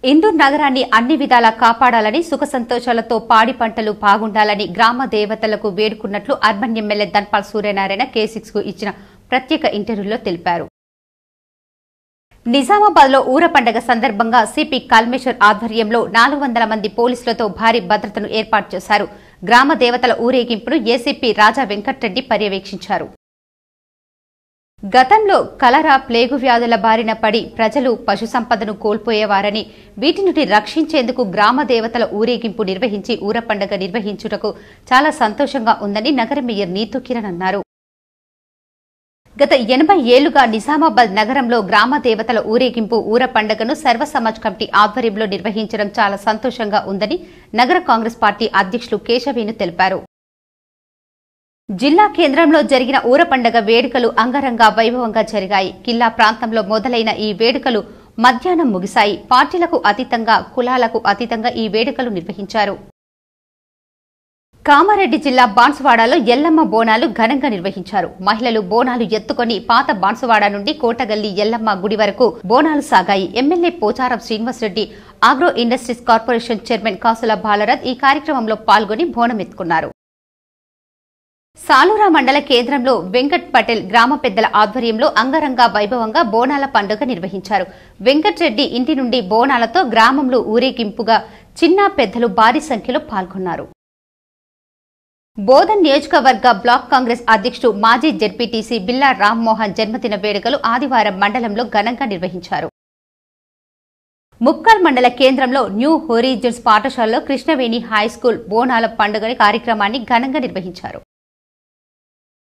ఇందూర్ నగరాన్ని అన్ని విధాలా కాపాడాలని సుఖ సంతోషాలతో పాడి పంటలు బాగుండాలని గ్రామ దేవతలకు వేడుకున్నట్లు urban MLA Dhanpal Suryanarayana K6 కు ఇచ్చిన ప్రత్యేక ఇంటర్వ్యూలో తెలిపారు. నిజామాబాద్ లో ఊర పండగ సందర్భంగా సిపి కల్మేశ్వర్ ఆధ్వర్యంలో 400 మంది పోలీసులతో భారీ భద్రతను ఏర్పాటు చేశారు. గ్రామ దేవతల ఊరేగింపును ఏసీపీ రాజా వెంకట్రెడ్డి పర్యవేక్షించారు. గతంలో కలరా ప్లేగు వ్యాధుల బారిన పడి ప్రజలు పశు సంపదను కోల్పోయేవారని వీటి నుండి రక్షించేందుకు గ్రామ దేవతల ఊరేగింపు నిర్వహించి ఊర పండగ నిర్వహించుటకు చాలా సంతోషంగా ఉందని నగర మేయర్ నీతూ కిరణ్ అన్నారు. గత 80 ఏళ్లుగా నిజామాబాద్ నగరంలో గ్రామ దేవతల ఊరేగింపు ఊర పండగను సర్వ సమాజ్ కమిటీ ఆధ్వర్యంలో నిర్వహించడం చాలా సంతోషంగా ఉందని నగర కాంగ్రెస్ పార్టీ అధ్యక్షులు కేశవేణు తెలిపారు. జిల్లా కేంద్రంలో జరిగిన ఊర పండగ వేడుకలు అంగరంగ వైభవంగా జరిగాయి. కిల్లా ప్రాంతంలో మొదలైన ఈ వేడుకలు మధ్యాహ్నం ముగిశాయి. పార్టీలకు అతీతంగా కులాలకు అతీతంగా ఈ వేడుకలు నిర్వహించారు. కామారెడ్డి జిల్లా బాన్సువాడలో ఎల్లమ్మ బోనాలు ఘనంగా నిర్వహించారు. మహిళలు బోనాలు ఎత్తుకొని పాత బాన్సువాడ నుండి కోటగల్లి ఎల్లమ్మ గుడి వరకు బోనాలు సాగాయి. MLA Pocharam Srinivasa Reddy, agro industries corporation chairman Kasula Balarath ఈ కార్యక్రమంలో పాల్గొని బోనం ఎత్తుకున్నారు. సాలూరా మండల కేంద్రంలో వెంకట్ పటేల్ గ్రామ పెద్దల ఆధ్వర్యంలో అంగరంగ వైభవంగా బోనాల పండుగ నిర్వహించారు. వెంకట్రెడ్డి ఇంటి నుండి బోనాలతో గ్రామంలో ఊరేగింపుగా చిన్న పెద్దలు భారీ సంఖ్యలో పాల్గొన్నారు. బోధన్ నియోజకవర్గ బ్లాక్ కాంగ్రెస్ అధ్యక్షుడు మాజీ జెడ్పీటీసీ బిల్లా రామ్మోహన్ జన్మదిన వేడుకలు ఆదివారం మండలంలో ఘనంగా నిర్వహించారు. ముక్కల్ మండల కేంద్రంలో న్యూ హోరిజన్స్ పాఠశాలలో కృష్ణవేణి హైస్కూల్ బోనాల పండుగ కార్యక్రమాన్ని ఘనంగా నిర్వహించారు.